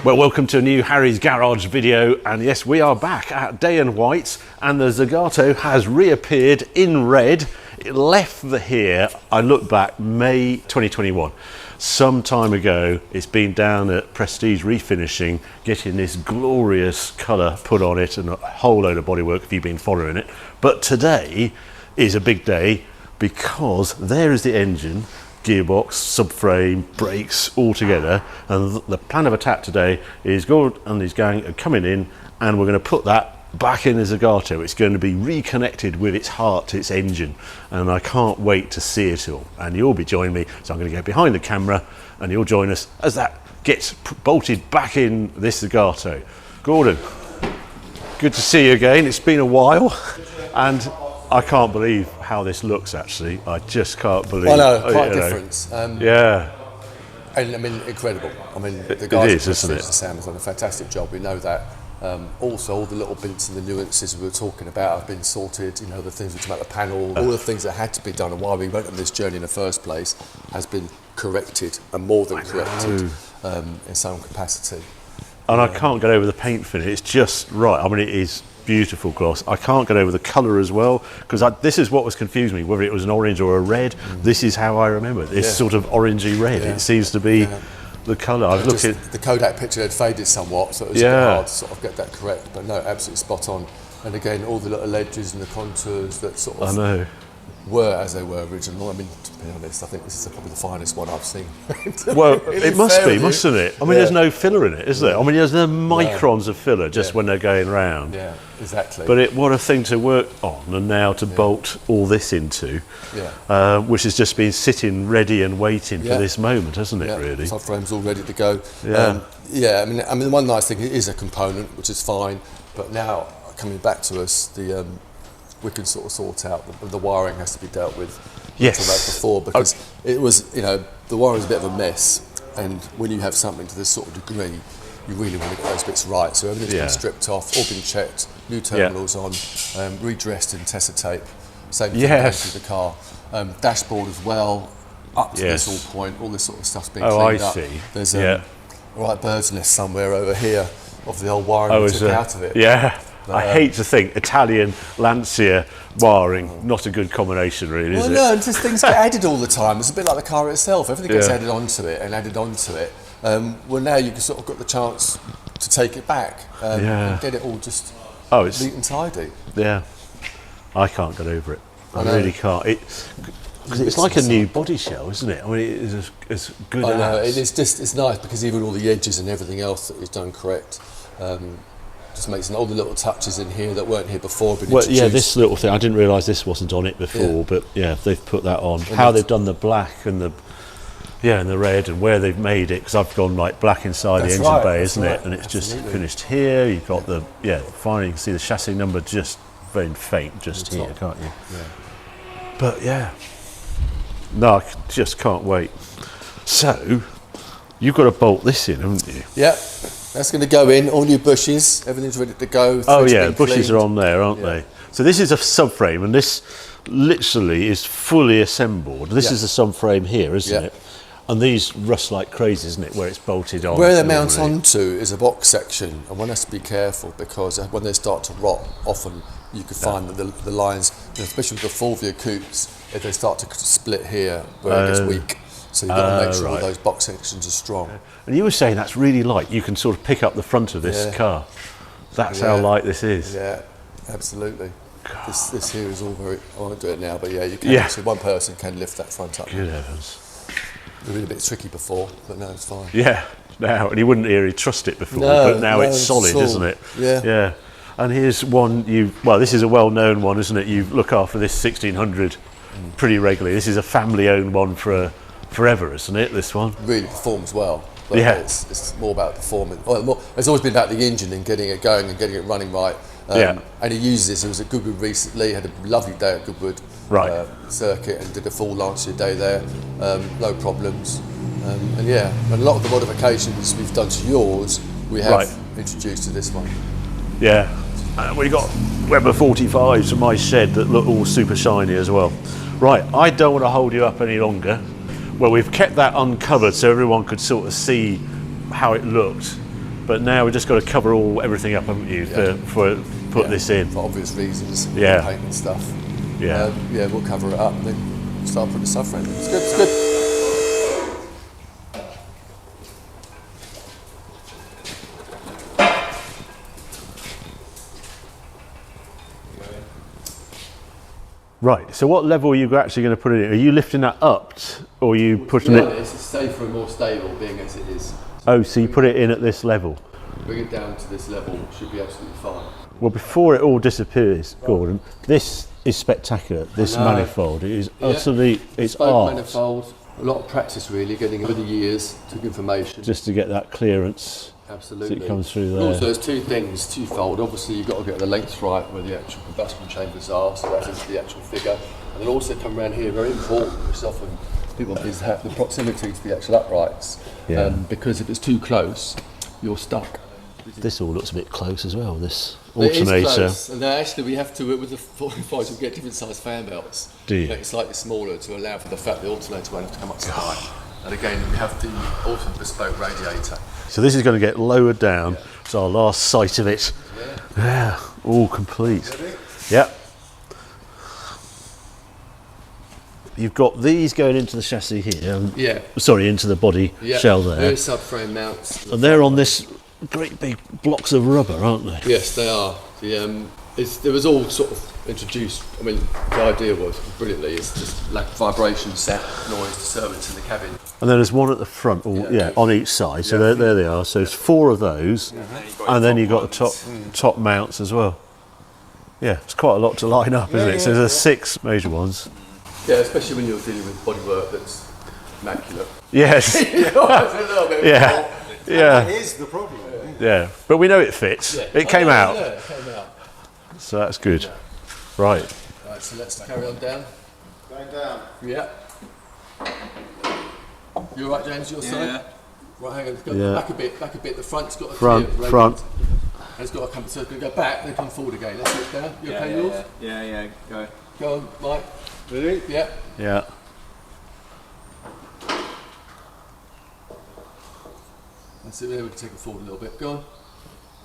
Well, welcome to a new Harry's Garage video, and yes, we are back at Day and White, and the Zagato has reappeared in red. It left here, I look back, May 2021. Some time ago, it's been down at Prestige Refinishing, getting this glorious colour put on it and a whole load of bodywork if you've been following it. But today is a big day because there is the engine, gearbox, subframe, brakes, all together, and the plan of attack today is Gord and his gang are coming in, and we're going to put that back in the Zagato. It's going to be reconnected with its heart, its engine, and I can't wait to see it all. And you'll be joining me, so I'm going to go behind the camera and you'll join us as that gets bolted back in this Zagato. Gordon, good to see you again. It's been a while, and I can't believe how this looks, actually. I just can't believe. I know, quite a difference. Yeah. And I mean, incredible. I mean, the guys at Prestige and Sam have done a fantastic job. We know that. Also, all the little bits and the nuances we were talking about have been sorted. You know, the things we talked about the panel, all the things that had to be done and why we went on this journey in the first place has been corrected and more than corrected in some capacity. And I can't get over the paint finish. It's just right. I mean, it is beautiful gloss. I can't get over the colour as well, because this is what was confusing me, whether it was an orange or a red. This is how I remember it. This sort of orangey red. It seems to be the colour. I've looked at the Kodak picture had faded somewhat, so it was a bit hard to sort of get that correct. But no, absolutely spot on. And again, all the little edges and the contours that sort of were as they were original. I mean, to be honest, I think this is probably the finest one I've seen. Well, it must be, mustn't it? I mean, there's no filler in it, is there? I mean, there's no microns of filler just when they're going round. Yeah, exactly. But what a thing to work on, and now to bolt all this into, which has just been sitting ready and waiting for this moment, hasn't it, really? Subframe's all ready to go. Yeah. I mean, the one nice thing, it is a component, which is fine, but now, coming back to us, we can sort of sort out the wiring has to be dealt with. Yes. About before, because it was, you know, the wiring's a bit of a mess, and when you have something to this sort of degree, you really want to get those bits right. So everything's been stripped off, all been checked, new terminals on, redressed in Tessa tape, same thing with the car, dashboard as well, up to this all point, all this sort of stuff's been cleaned up. See. There's a right bird's nest somewhere over here of the old wiring we took out of it. Yeah. I hate to think Italian Lancia wiring, not a good combination, really, is it? Well, no, just things get added all the time. It's a bit like the car itself. Everything gets added onto it and added onto it. Well, now you've sort of got the chance to take it back and get it all just neat and tidy. Yeah, I can't get over it. I really can't. Because it's like a new body shell, isn't it? I mean, it is as good as... I know, it's nice because even all the edges and everything else that is done correct, just makes all the little touches in here that weren't here before. This little thing, I didn't realise this wasn't on it before, but they've put that on. And how they've done the black and the and the red, and where they've made it, because I've gone like black inside the engine bay, isn't it? And it's just finished here. You've got the finally you can see the chassis number just very faint just here, can't you? Yeah. But no, I just can't wait. So you've got to bolt this in, haven't you? Yeah. That's going to go in, all new bushes, everything's ready to go. Oh yeah, the bushes are on there, aren't they? So this is a subframe, and this literally is fully assembled. This is a subframe here, isn't it? And these rust like crazy, isn't it, where it's bolted on? Where they mount onto is a box section, and one has to be careful because when they start to rot, often you can find that the lines, especially with the Fulvia coupes, if they start to split here, where it gets weak. So you've got to make sure all those box sections are strong. And you were saying that's really light. You can sort of pick up the front of this car. That's how light this is. Yeah, absolutely. This here is all very... I won't do it now, but you can. So one person can lift that front up. Good heavens. It was a bit tricky before, but now it's fine. Yeah, now. And you wouldn't really trust it before, but now it's solid, isn't it? Yeah. And here's one this is a well-known one, isn't it? You look after this 1600 pretty regularly. This is a family-owned one for forever, isn't it, this one? Really performs well. But it's more about performance. It's always been about the engine and getting it going and getting it running right. And he uses this. He was at Goodwood recently, had a lovely day at Goodwood circuit and did a full Lancia day there. No problems. And a lot of the modifications we've done to yours, we have introduced to this one. Yeah. We got Weber 45s from my shed that look all super shiny as well. Right, I don't want to hold you up any longer. Well, we've kept that uncovered so everyone could sort of see how it looked. But now we've just got to cover everything up, haven't you, for put this in? For obvious reasons. Yeah. Paint and stuff. Yeah. We'll cover it up and then start putting the subframe in. It's good, it's good. Right, so what level are you actually going to put it in? Are you lifting that up or are you pushing it? It's safer and more stable being as it is. Oh, so you put it in at this level? Bring it down to this level, should be absolutely fine. Well, before it all disappears, Gordon, this is spectacular. This manifold, it is utterly, it's art. Manifold, a lot of practice really, getting over the years, took information. Just to get that clearance. Absolutely. So it comes through there. Also, there's two things, twofold. Obviously, you've got to get the lengths right where the actual combustion chambers are, so that's into the actual figure. And then also come around here, very important, which is often people is have the proximity to the actual uprights. Yeah. Because if it's too close, you're stuck. This all looks a bit close as well, this It is alternator. close. And actually, we have to, with the 45s, we get different size fan belts. Do you? Make it slightly smaller to allow for the fact the alternator won't have to come up so high. And again, we have the also bespoke radiator. So this is going to get lowered down. It's our last sight of it. Yeah, all complete. Yep. You've got these going into the chassis here. Sorry, into the body shell there. They're subframe mounts. And they're on this great big blocks of rubber, aren't they? Yes, they are. There was all sort of introduced. I mean, the idea was brilliantly it's just like vibration, set, noise, disturbance in the cabin. And then there's one at the front, on each side. So there they are. So there's 4 of those, and then you've got the top mounts as well. Yeah, it's quite a lot to line up, isn't it? So there's 6 major ones. Yeah, especially when you're dealing with bodywork that's immaculate. Yes. It's a little bit Yeah. That is the problem. Yeah, but we know it fits. It came out. Yeah, it came out. So that's good. Right. Right, so let's carry on down. Going down. Yeah. You all right, James? Your side? Yeah. Right, hang on. Let's go back a bit. The front's got to Front. And it's got to come. So it's going to go back, then come forward again. Let's switch down. You okay, yours? Yeah, go. Go on, Mike. Ready? Yeah. Yeah. That's it. There, we can take it forward a little bit. Go on.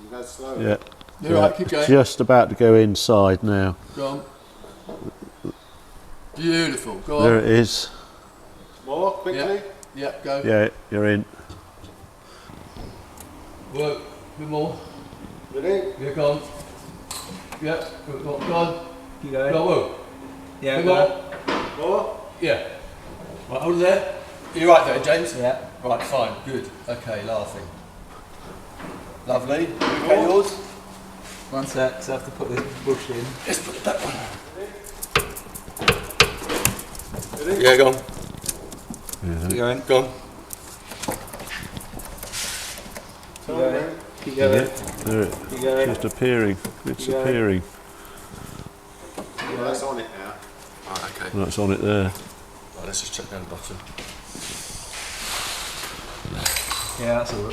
You go slow. Yeah. You're right. Keep going. Just about to go inside now. Go on. Beautiful. Go on. There it is. More quickly. Yeah. Go. Yeah, you're in. Work. A bit more. Ready? Yeah. Go on. Yeah. Go on. Keep going. Go on. Yeah, Come go. on. More. Yeah. Right, hold it there. You're right there, James? Yeah. Right, fine, good. Okay, laughing. Lovely. Okay, yours? One sec, so I have to put this bush in. Let's put that one. Ready? Yeah, go on. Keep going. Go on. Keep going. Keep going. There it Keep going. just appearing. It's Yeah. appearing. Well, that's on it now. Right, okay. That's on it there. Right, let's just check down the bottom. Yeah, that's all.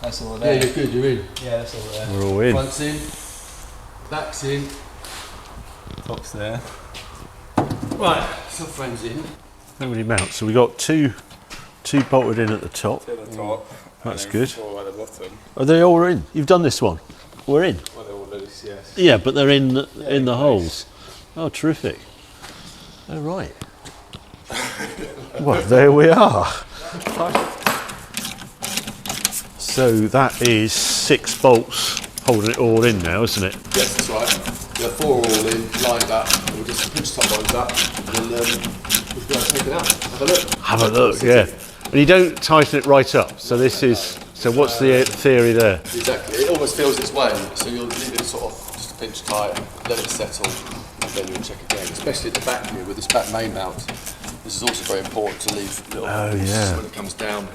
That's all Yeah, there. you're good, you're in. Yeah, that's all there. We're all in. Front's in. Back's in. Top's there. Right, subframe's in. How many mounts? So we got two bolted in at the top. To the top. That's and then good. 4 at the bottom. Are they all in? You've done this one. We're in. Well, they're all loose, yes. Yeah, but they're in the holes. Oh, terrific. Oh, right. Well, there we are. So that is 6 bolts holding it all in now, isn't it? Yes, that's right. The 4 are all in, lined up. We'll just pinch top lines up and then we'll go and take it out. Have a look. Have a look, yeah. And you don't tighten it right up. So this is. So what's the theory there? Exactly. It almost feels its way, so you'll leave it sort of just a pinch tight, let it settle, and then you'll check again. Especially at the back here with this back main mount. This is also very important to leave little yeah. when it comes down.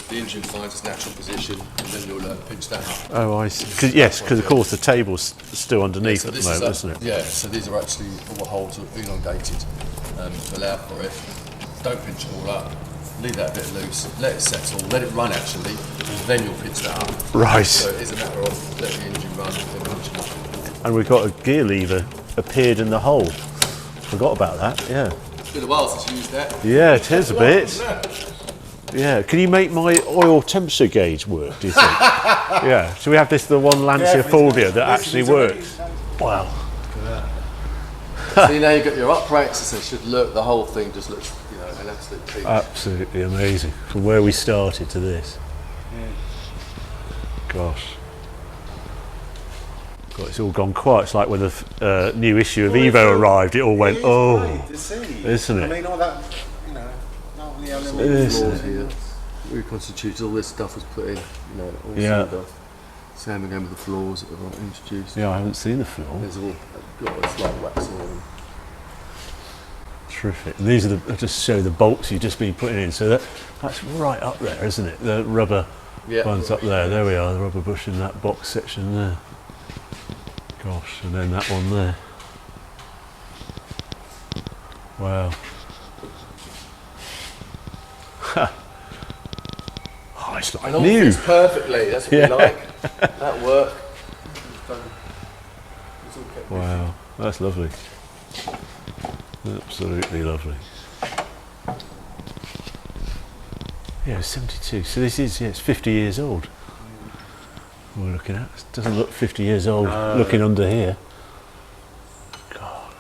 The engine finds its natural position, and then you'll pinch that up. Oh, I see. Yes, because of course the table's still underneath at the moment, isn't it? Yeah, so these are actually all the holes are elongated to allow for it. Don't pinch it all up. Leave that a bit loose, let it settle, let it run actually, and then you'll pinch that up. Right. So it is a matter of letting the engine run and then pinching up. And we've got a gear lever appeared in the hole. Forgot about that, yeah. It's been a while since you used that. Yeah, it is a bit. Yeah, can you make my oil temperature gauge work, do you think? Yeah, should we have this, the one Lancia Fulvia that actually works? Wow. See, now you've got your uprights, so it should look, the whole thing just looks, you know, an absolute peach. Absolutely amazing. From where we started to this. Gosh. God, it's all gone quiet. It's like when the new issue of Evo arrived, it all went, oh, isn't it? I mean, all that, you know, not the Isn't Floors it? here, reconstituted, all this stuff was put in, you know, all Yeah. sealed off. Same again with the floors that were introduced. Yeah, I haven't seen the floor. There's all, it's like wax all in. Terrific. And these are the, I'll just show the bolts you've just been putting in. So that's right up there, isn't it? The rubber ones up there. There we are, the rubber bush in that box section there. Gosh, and then that one there. Wow. Oh, it's like And all new. fits perfectly, that's what we like. That work. Wow, that's lovely. Absolutely lovely. Yeah, 72. So this is, it's 50 years old. We're looking at. It doesn't look 50 years old looking under here. God.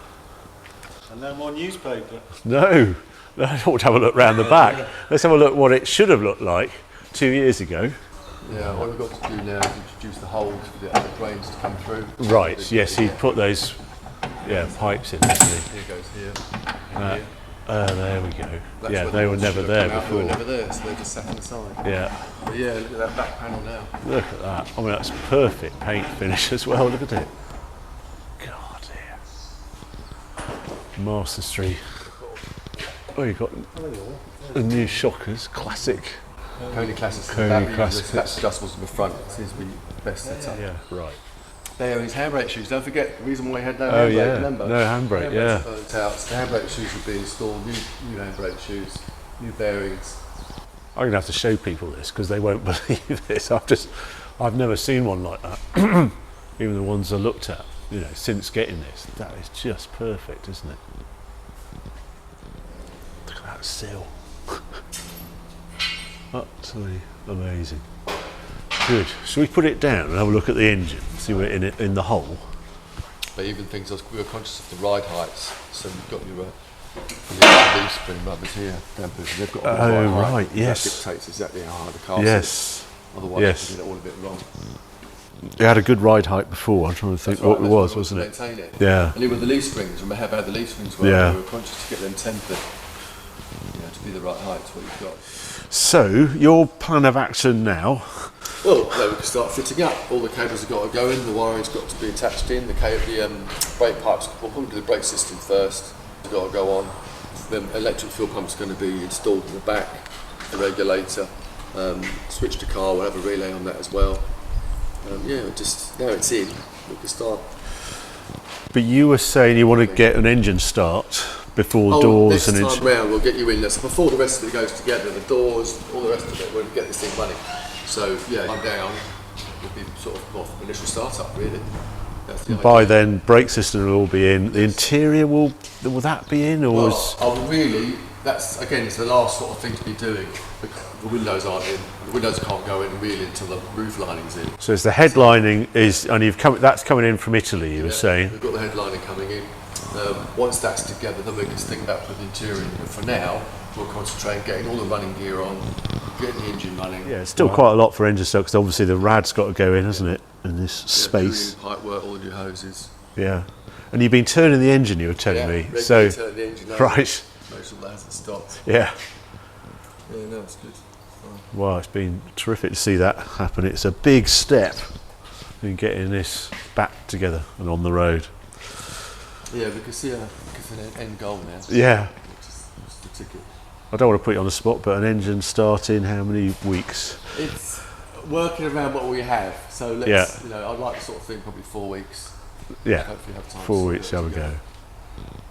And no more newspaper. No, I don't want to have a look round the back. Let's have a look what it should have looked like 2 years ago. Yeah, what we've got to do now is introduce the holes for the other drains to come through. Right, yes, he put those pipes in, didn't he? Here goes here. There we go. That's Yeah, where they the were never should there have come out. They were before. never there, so they're just sat on the side. Yeah, But yeah, look at that back panel now. look at that. I mean, that's perfect paint finish as well. Look at it. God, yeah. Masterstry. Oh, you've got the new shockers, classic. Coney Classics. Coney that Classics. That's adjustables in the front. It seems to be best set up. Yeah, right. There are his handbrake shoes. Don't forget the reason why he had no Oh handbrake. yeah, Remember? no handbrake. Yeah. Burnt out. So the handbrake shoes would be installed. New handbrake shoes, new bearings. I'm gonna have to show people this because they won't believe this. I've never seen one like that. Even the ones I looked at, you know, since getting this, that is just perfect, isn't it? Look at that seal. Utterly amazing. Good. Shall we put it down and have a look at the engine? See what in the hole. But even things we were conscious of the ride heights. So we've got your leaf spring rubbers here, dampers. They've got a Oh, ride height. right, yes. That dictates exactly how high the car is. Yes. Otherwise, Yes. you get it all a bit wrong. It had a good ride height before. I'm trying to think That's what right, it was, that's what wasn't we it? maintain it. Yeah. And even with the leaf springs, remember how bad the leaf springs were? Yeah. We were conscious to get them tempered, to be the right height to what you've got. So your plan of action now? Well, then we can start fitting up. All the cables have got to go in, the wiring's got to be attached in, the brake pipes, we'll put the brake system first, it's got to go on. Then electric fuel pump's going to be installed in the back, the regulator, switch to car, we'll have a relay on that as well. Just now it's in, we can start. But you were saying you want to get an engine start before doors and next time round we'll get you in there. So before the rest of it goes together, the doors, all the rest of it, we'll get this thing running. So yeah, I'm down. Would be sort of initial startup really. That's the by idea. then brake system will all be in. The interior will that be in or is That's again, it's the last sort of thing to be doing. The windows aren't in. The windows can't go in really until the roof lining's in. so it's the headlining is and that's coming in from Italy you were saying. We've got the headlining coming in. Once that's together, then we can think about the interior. But for now, we'll concentrate on getting all the running gear on, getting the engine running. Yeah, it's still quite a lot for engine stuff because obviously the rad's got to go in, hasn't it, in this space. Pipe work, all the new hoses. Yeah, and you've been turning the engine. You were telling me. regularly So turn the engine over, right. make sure that hasn't stopped. Yeah. Yeah, no, it's good. Wow, it's been terrific to see that happen. It's a big step in getting this back together and on the road. Yeah, we can see an end goal now. Yeah. Which is the ticket. I don't want to put you on the spot, but an engine start in how many weeks? It's working around what we have. So let's, I'd like to sort of think probably 4 weeks. Yeah, Hopefully have time 4 to weeks, have a go.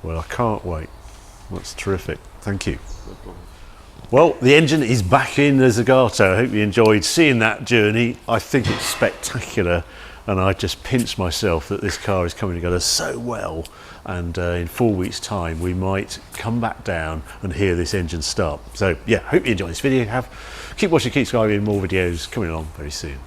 Well, I can't wait. That's terrific. Thank you. No problem. Well, the engine is back in the Zagato. I hope you enjoyed seeing that journey. I think it's spectacular. and I just pinched myself that this car is coming together so well, and in 4 weeks time we might come back down and hear this engine start. So yeah, hope you enjoyed this video. Keep watching, keep subscribing, more videos coming along very soon.